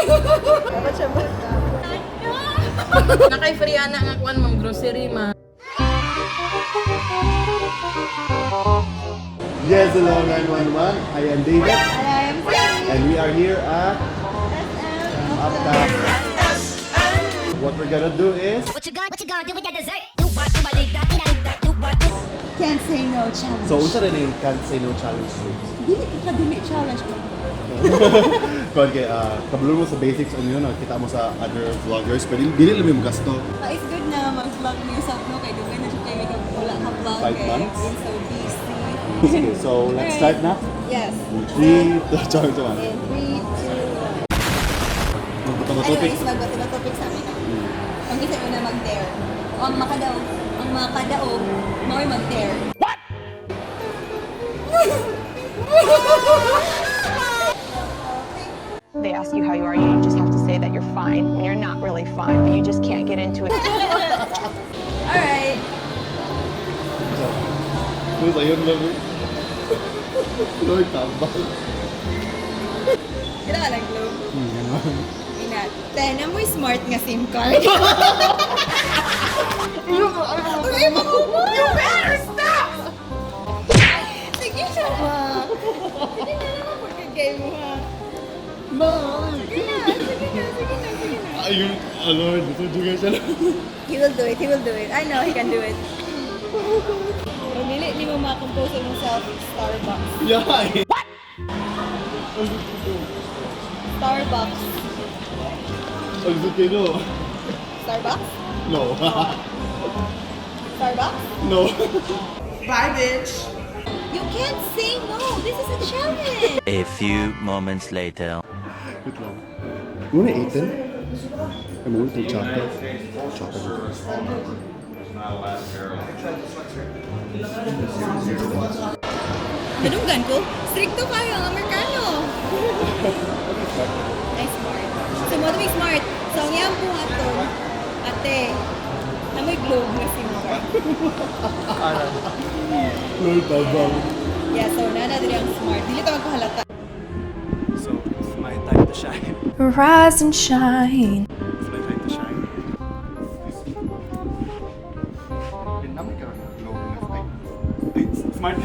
Dapat siya ba? Nakay-free ana nga kuan ma'am grocery ma. Yes, hello 911. I am David. I am And we are here at SM Uptown. What we're gonna do is What you gonna do with that dessert? Do what, do what. Can't say no challenge. so unsa rin yung can't say no challenge to? Dili ka dili challenge mo. Kung kabulong mo sa basics ano yun, kita mo sa other vloggers, pero dili lang yung gasto. It's good na mag-vlog mo yourself no kay dugay na siya kay may wala ka vlog 5 kay months? been so busy. Sige, so let's start na. Yes. 3, 2, char, char. In 3, 2, 1. Magbuta topic. Anyways, magbato na topic sa amin. Ang isa una mag-dare. O ang mga kadaog, mao'y mag-dare. What? They ask you how you are, you just have to say that you're fine when you're not really fine, but you just can't get into it. Alright. Ano sa yun lang? Lord, tambal. Kailan ka nag-glow? Inat. Tena mo smart nga SIM card. Okay, makuha! You better stop! Sige siya ba? Sige na naman pagkagay mo ha. Sige na. Ayun, Lord, ito juga siya lang. He will do it. I know he can do it. Pag hindi mo makakompose yourself, Starbucks. Yeah, eh. Starbucks. Ang sukino. Starbucks? No. Starbucks? No. Bye, bitch. You can't say no. This is a challenge. A few moments later. Wait lang. Muna 18? Ay, muna itong chocolate. Chocolate. Nadunggan ko, stricto kayo ang Amerikano. Ay, smart. So, mo to be smart. So, ang iyang po ato, ate, na may globe na SIM card. Lord, tabang. Yeah, so, nana din ang smart. Dili ito magkahalata. So it's my time to shine. Rise and shine. It's my time to shine. It's smart.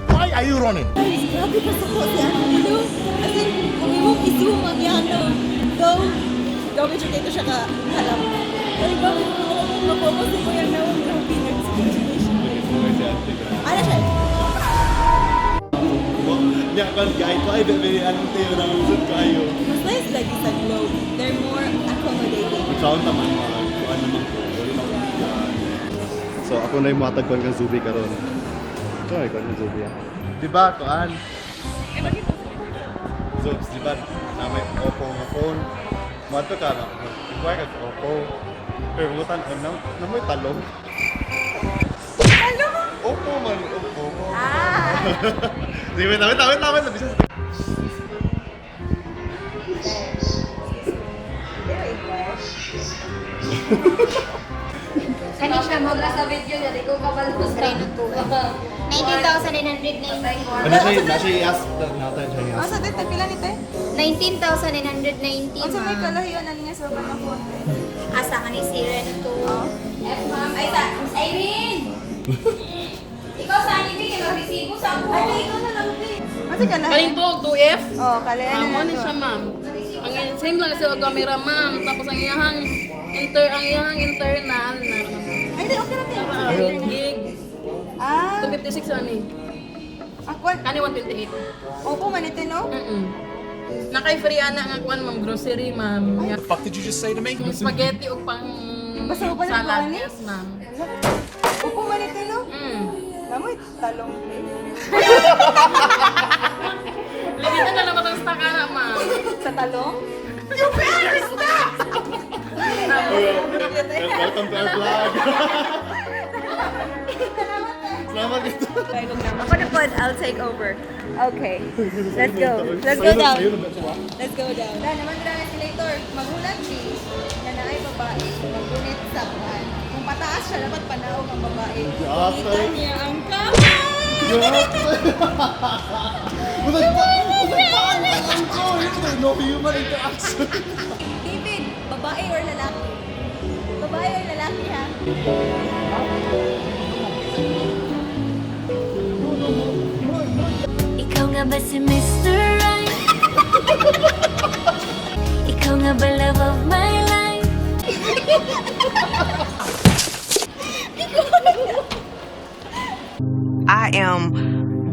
Why are you running? Grabe ka sa ko si Ano. As in, kung imong i-zoom ang yana, go medyo dito siya ka-halap. Pero ba, mapapos ko yung nawang ng peanuts. Ano siya? Nya kan guys, why bebe anong tayo na usod kayo? Mas nice lagi sa globe. They're more accommodating. Ikaw naman, kuan naman ko. Wala na umigan. So ako na yung matagkuan kang Zuby karon. Ito ay kuan ng Zuby. Diba, kuan? So, diba, na may Oppo nga phone. Mato ka na. Kuha ka sa Oppo. Pero butan, na may talong. Talong? Oppo man, Oppo. Ah! Sige, wait, nabisa sa Kani siya mo sa video niya, di ko kabalbos rin ito. 19,990. na siya i-ask natin siya i-ask. Asa dito, pila nito eh? 19,990. Unsa may kalahiyan na niya sa bana phone? Asa ka ni Siren to? Yes, ma'am. Ay, Irene! Ikaw sa anin, hindi ka resibo sa ako. Ay, ikaw na lang din. Unsa Kaling kalahiyan? to 2F. Oh, kalahiyan Amo na ni to. siya ma'am. Ang same lang sa camera ma'am. Tapos ang iyang internal na Ay, di, okay lang din. 1 gig. Ah, 256 ani. akwan. Kani 128. Opo, manito, no? Nakay-free ana nga kuan ma'am grocery ma'am. What the fuck did you just say to me? Yung spaghetti o pang Basta mo pa na salad. kuan, eh? Yes ma'am. Opo, manito, no? Mm. Lamoy, talong. Limitan na naman ang stock ana ma'am. Sa talong? Welcome to our vlog. Salamat dito. Ako na po, I'll take over. Okay, let's go. Let's go down. Let's go down. Na naman na si later. Magulat si na naay babae. Magunit sa dapat panaog ang babae. Grabe. Kita niya ang kamay! No human interaction. David, babae or lalaki? Babae or lalaki ha? Ikaw nga ba si Mr. Right? Ikaw nga ba love of my life? I am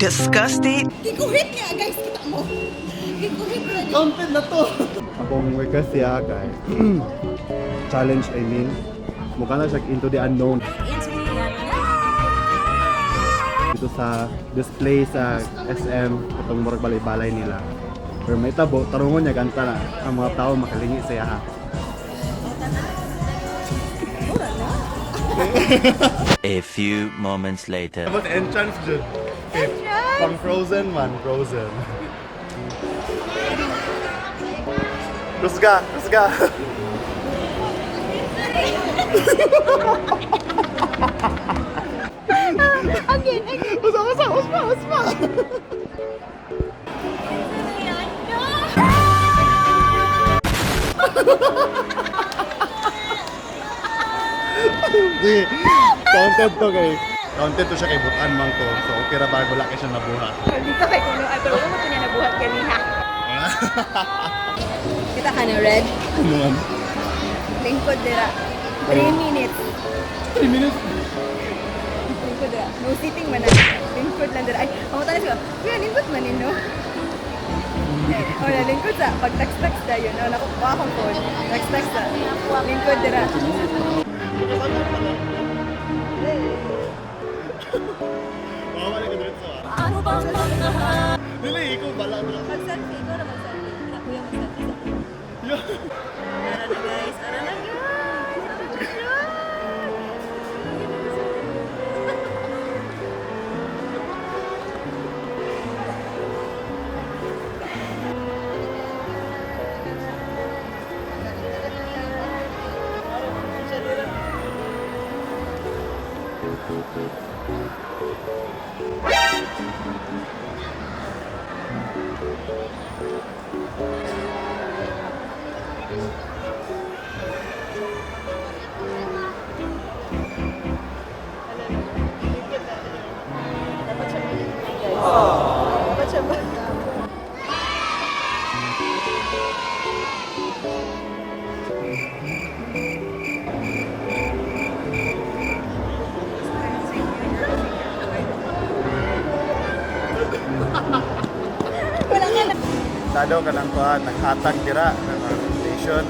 disgusted. Gikuhit niya, guys, kita mo. Gikuhit niya. Content na to. Akong request siya kay challenge, I mean. Mukha na siya into the unknown. Dito sa display sa SM, itong murag balay-balay nila. Pero may tabo, tarungon niya ganta na ang mga tao makalingi sa iya. A few moments later. But entrance dyan. Pang frozen man, frozen. Kusga, kusga. Again. Usma. Sige, counted to kay. Counted to siya kay butan mang to. So okay ra ba wala kay siya nabuhat. Dito kay Kuno. Ay, pero mo niya nabuhat kanina. Kita ka na, Red? Ano man? Lingkod dira. 3 minutes. 3 minutes? Lingkod dira. No sitting man na. Lingkod lang dira. Ay, pamutan na siya. Kuya, lingkod man no? O na, lingkod sa. Pag text-text na yun. O, nakukuha akong phone. Text-text na. Lingkod dira. Mawawala ka diretso ah. Ano bang magmahal? Dili, ikaw bala. Mag-selfie. Ikaw na mag-selfie. Kina kuya mag-selfie. Yo. Ara na, guys. Ara na, guys. Dapat siya ba? Wala ka na. Tado ka lang kuha, naghatag dira ng station.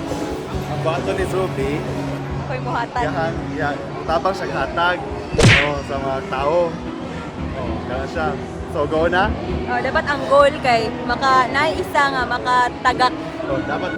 Ang bato ni Zuby, Ako'y muhatan. tabang siya hatag sa mga tao. Kaya siya. So go na? Oh, dapat ang goal kay naisa nga makatagak. So dapat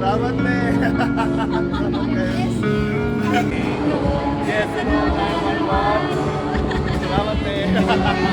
salamat eh. Yes, salamat eh.